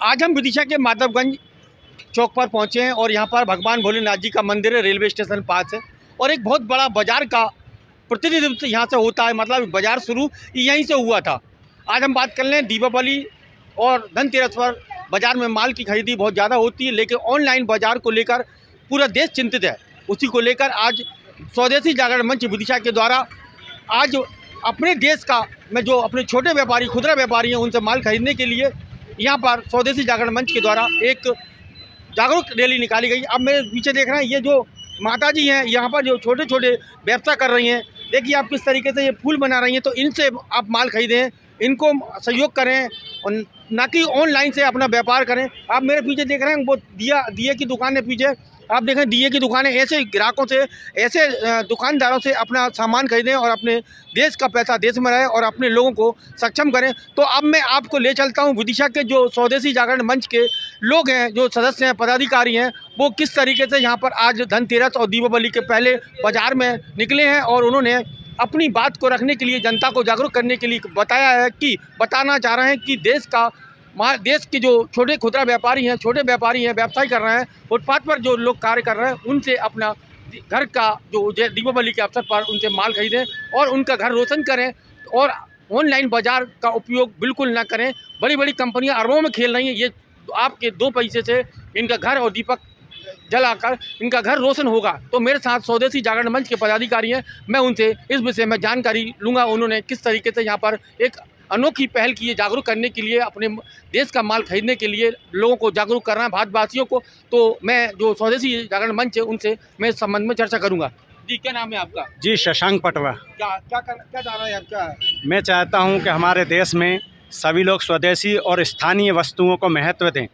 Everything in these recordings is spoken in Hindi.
आज हम विदिशा के माधवगंज चौक पर पहुंचे हैं और यहाँ पर भगवान भोलेनाथ जी का मंदिर है, रेलवे स्टेशन पास है और एक बहुत बड़ा बाजार का प्रतिनिधित्व यहाँ से होता है। मतलब बाजार शुरू यहीं से हुआ था। आज हम बात कर लें दीपावली और धनतेरस पर बाज़ार में माल की खरीदी बहुत ज़्यादा होती है, लेकिन ऑनलाइन बाज़ार को लेकर पूरा देश चिंतित है। उसी को लेकर आज स्वदेशी जागरण मंच विदिशा के द्वारा आज अपने देश का में जो अपने छोटे व्यापारी खुदरा व्यापारी हैं उनसे माल खरीदने के लिए यहाँ पर स्वदेशी जागरण मंच के द्वारा एक जागरूक रैली निकाली गई। अब मेरे पीछे देख रहे हैं ये जो माता जी हैं यहाँ पर जो छोटे छोटे व्यवसाय कर रही हैं, देखिए आप किस तरीके से ये फूल बना रही हैं, तो इनसे आप माल खरीदें, इनको सहयोग करें और ना कि ऑनलाइन से अपना व्यापार करें। आप मेरे पीछे देख रहे हैं वो दिए की दुकान है, पीछे आप देखें दिए की दुकानें, ऐसे ग्राहकों से ऐसे दुकानदारों से अपना सामान खरीदें और अपने देश का पैसा देश में रहे और अपने लोगों को सक्षम करें। तो अब मैं आपको ले चलता हूं विदिशा के जो स्वदेशी जागरण मंच के लोग हैं, जो सदस्य हैं, पदाधिकारी हैं, वो किस तरीके से यहाँ पर आज धनतेरस और दीपावली के पहले बाज़ार में निकले हैं और उन्होंने अपनी बात को रखने के लिए, जनता को जागरूक करने के लिए बताया है कि बताना चाह रहे हैं कि देश के जो छोटे खुदरा व्यापारी हैं, छोटे व्यापारी हैं, व्यवसाय कर रहे हैं, फुटपाथ पर जो लोग कार्य कर रहे हैं, उनसे अपना घर का जो दीपावली के अवसर पर उनसे माल खरीदें और उनका घर रोशन करें और ऑनलाइन बाज़ार का उपयोग बिल्कुल ना करें। बड़ी बड़ी कंपनियां अरबों में खेल रही हैं, ये आपके 2 पैसे से इनका घर और दीपक जलाकर इनका घर रोशन होगा। तो मेरे साथ स्वदेशी जागरण मंच के पदाधिकारी हैं, मैं उनसे इस विषय में जानकारी लूँगा। उन्होंने किस तरीके से यहाँ पर एक अनोखी पहल की है जागरूक करने के लिए, अपने देश का माल खरीदने के लिए लोगों को जागरूक करना है, भारतवासियों को। तो मैं जो स्वदेशी जागरण मंच है उनसे मैं इस संबंध में चर्चा करूँगा। जी, क्या नाम है आपका? जी, शशांक पटवा। क्या चाह रहे हैं आप? क्या मैं चाहता हूं कि हमारे देश में सभी लोग स्वदेशी और स्थानीय वस्तुओं को महत्व दें।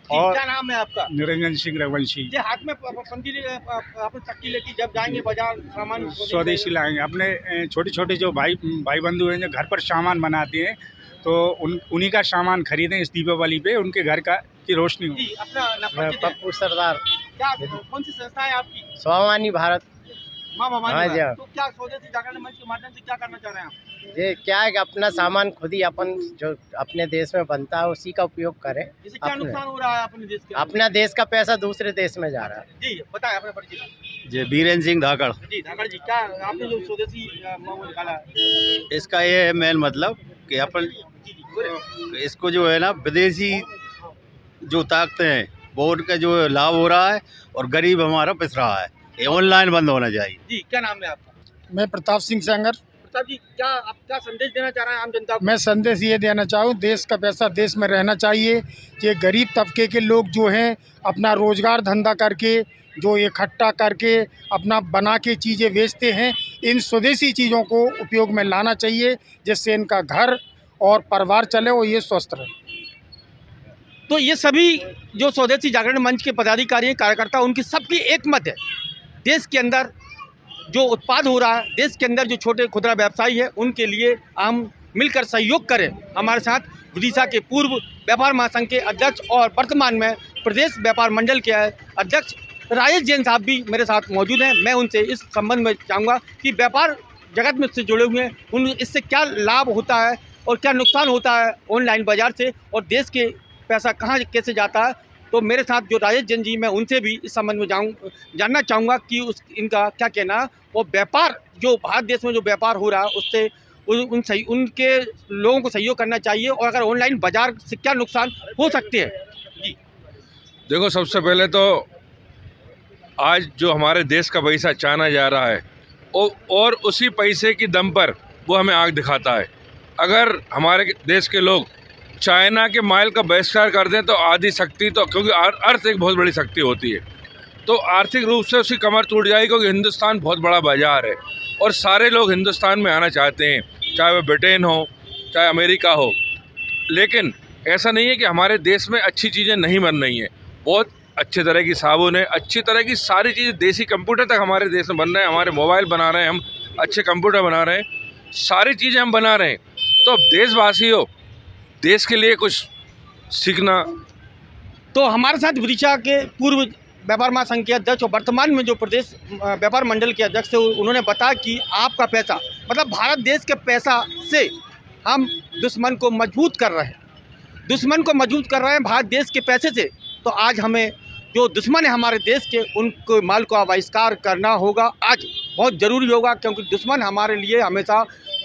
और क्या नाम है आपका? निरंजन सिंह रघुवंशी। ये हाथ में पंजीरी अपने चक्की लेके जब जाएंगे बाजार सामान स्वदेशी लाएंगे। अपने छोटे छोटे जो भाई बंधु हैं जो घर पर सामान बनाते हैं, तो उन्हीं का सामान खरीदें इस दीपावली पे, उनके घर की रोशनी हो। अपना पप्पू सरदार। क्या कौन सी संस्था है आपकी? स्वाभिमानी भारत। माँ भवानी हाँ जी। भारत। तो क्या स्वदेशी जागरण मंच के माध्यम से क्या करना चाह रहे हैं आप? ये क्या है कि अपना सामान खुद ही अपन जो अपने देश में बनता है उसी का उपयोग करें। इससे क्या नुकसान हो रहा है अपने देश के? अपना देश का पैसा दूसरे देश में जा रहा है। जी बताएं अपने परिचय। जी, बीरेन सिंह धाकड़। जी धाकड़ जी, क्या आपने जो स्वदेशी वो निकाला है? इसका ये है मेन मतलब कि अपन इसको जो है ना विदेशी जो ताकतें हैं वो उनका जो लाभ हो रहा है और गरीब हमारा पिस रहा है। ये ऑनलाइन बंद होना चाहिए। जी, क्या नाम है आपका? मैं प्रताप सिंह सेंगर। प्रताप जी, आप क्या संदेश देना चाह रहे हैं आम जनता को? मैं संदेश ये देना चाहूँ, देश का पैसा देश में रहना चाहिए। कि गरीब तबके के लोग जो हैं अपना रोज़गार धंधा करके जो इकट्ठा करके अपना बना के चीज़ें बेचते हैं, इन स्वदेशी चीज़ों को उपयोग में लाना चाहिए, जिससे इनका घर और परिवार चले और ये स्वस्थ रहे। तो ये सभी जो स्वदेशी जागरण मंच के पदाधिकारी हैं, कार्यकर्ता, उनकी सबकी एक मत है, देश के अंदर जो उत्पाद हो रहा है, देश के अंदर जो छोटे खुदरा व्यवसायी है, उनके लिए हम मिलकर सहयोग करें। हमारे साथ विदिशा के पूर्व व्यापार महासंघ के अध्यक्ष और वर्तमान में प्रदेश व्यापार मंडल के अध्यक्ष राजेश जैन साहब भी मेरे साथ मौजूद हैं। मैं उनसे इस संबंध में चाहूँगा कि व्यापार जगत में से जुड़े हुए हैं, उन इससे क्या लाभ होता है और क्या नुकसान होता है ऑनलाइन बाज़ार से, और देश के पैसा कहाँ कैसे जाता है। तो मेरे साथ जो राजेश जैन जी, मैं उनसे भी इस संबंध में जानना चाहूँगा कि इनका क्या कहना है। वो व्यापार जो भारत देश में जो व्यापार हो रहा है उससे उनके लोगों को सहयोग करना चाहिए, और अगर ऑनलाइन बाज़ार से क्या नुकसान हो सकते हैं। जी देखो, सबसे पहले तो आज जो हमारे देश का पैसा चाना जा रहा है और उसी पैसे की दम पर वो हमें आग दिखाता है। अगर हमारे देश के लोग चाइना के माल का बहिष्कार कर दें तो आधी शक्ति, तो क्योंकि अर्थ एक बहुत बड़ी शक्ति होती है, तो आर्थिक रूप से उसकी कमर टूट जाएगी, क्योंकि हिंदुस्तान बहुत बड़ा बाज़ार है और सारे लोग हिंदुस्तान में आना चाहते हैं, चाहे वह ब्रिटेन हो चाहे अमेरिका हो। लेकिन ऐसा नहीं है कि हमारे देश में अच्छी चीज़ें नहीं बन रही हैं। बहुत अच्छे तरह की साबुन है, अच्छी तरह की सारी चीज़ें, देसी कंप्यूटर तक हमारे देश में बन रहे हैं, हमारे मोबाइल बना रहे हैं, हम अच्छे कंप्यूटर बना रहे हैं, सारी चीज़ें हम बना रहे हैं। तो अब देशवासी हो, देश के लिए कुछ सीखना। तो हमारे साथ विदिशा के पूर्व व्यापार महासंघ के अध्यक्ष और वर्तमान में जो प्रदेश व्यापार मंडल के अध्यक्ष थे, उन्होंने बताया कि आपका पैसा, मतलब भारत देश के पैसा से हम दुश्मन को मजबूत कर रहे हैं। दुश्मन को मजबूत कर रहे हैं भारत देश के पैसे से, तो आज हमें जो दुश्मन है हमारे देश के उनको माल का बहिष्कार करना होगा, आज बहुत ज़रूरी होगा, क्योंकि दुश्मन हमारे लिए हमेशा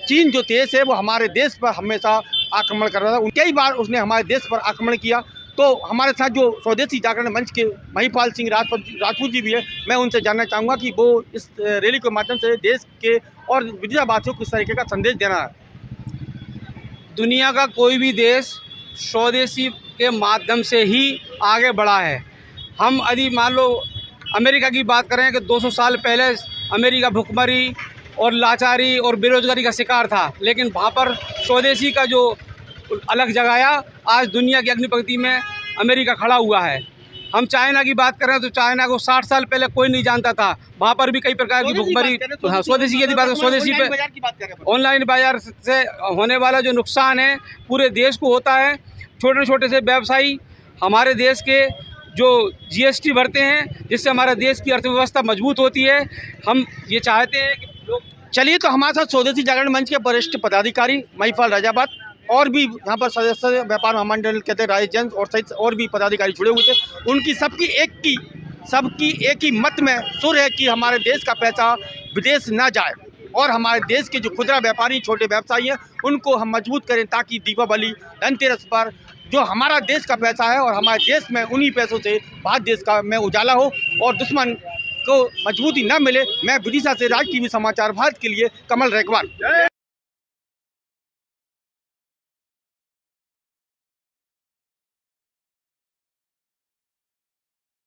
चीन जो देश है वो हमारे देश पर हमेशा आक्रमण कर रहा था। कई बार उसने हमारे देश पर आक्रमण किया। तो हमारे साथ जो स्वदेशी जागरण मंच के महिपाल सिंह राजपूत जी भी है, मैं उनसे जानना चाहूँगा कि वो इस रैली के माध्यम से देश के और विदेशवासियों को किस तरीके का संदेश देना है। दुनिया का कोई भी देश स्वदेशी के माध्यम से ही आगे बढ़ा है। हम यदि मान लो अमेरिका की बात करें कि 200 साल पहले अमेरिका भुखमरी और लाचारी और बेरोजगारी का शिकार था, लेकिन वहाँ पर स्वदेशी का जो अलग जगाया, आज दुनिया की अग्निपंक्ति में अमेरिका खड़ा हुआ है। हम चाइना की बात करें तो चाइना को 60 साल पहले कोई नहीं जानता था, वहाँ पर भी कई प्रकार की भुखमरी। हाँ, स्वदेशी की बात, स्वदेशी पे ऑनलाइन बाजार से होने वाला जो नुकसान है पूरे देश को होता है। छोटे छोटे से व्यवसायी हमारे देश के जो GST भरते हैं, जिससे हमारे देश की अर्थव्यवस्था मजबूत होती है। हम ये चाहते हैं कि लोग। चलिए, तो हमारे साथ स्वदेशी जागरण मंच के वरिष्ठ पदाधिकारी महिपाल राजावत और भी यहाँ पर सदस्य व्यापार महामंडल के थे राजेश जैन और सहित और भी पदाधिकारी जुड़े हुए थे। उनकी सबकी एक ही मत में सुर है कि हमारे देश का पैसा विदेश ना जाए और हमारे देश के जो खुदरा व्यापारी छोटे व्यवसायी हैं उनको हम मजबूत करें, ताकि दीपावली धनतेरस पर जो हमारा देश का पैसा है और हमारे देश में उन्हीं पैसों से भारत देश का में उजाला हो और दुश्मन को मजबूती न मिले। मैं विदिशा से राज TV समाचार भारत के लिए कमल रेखवाल।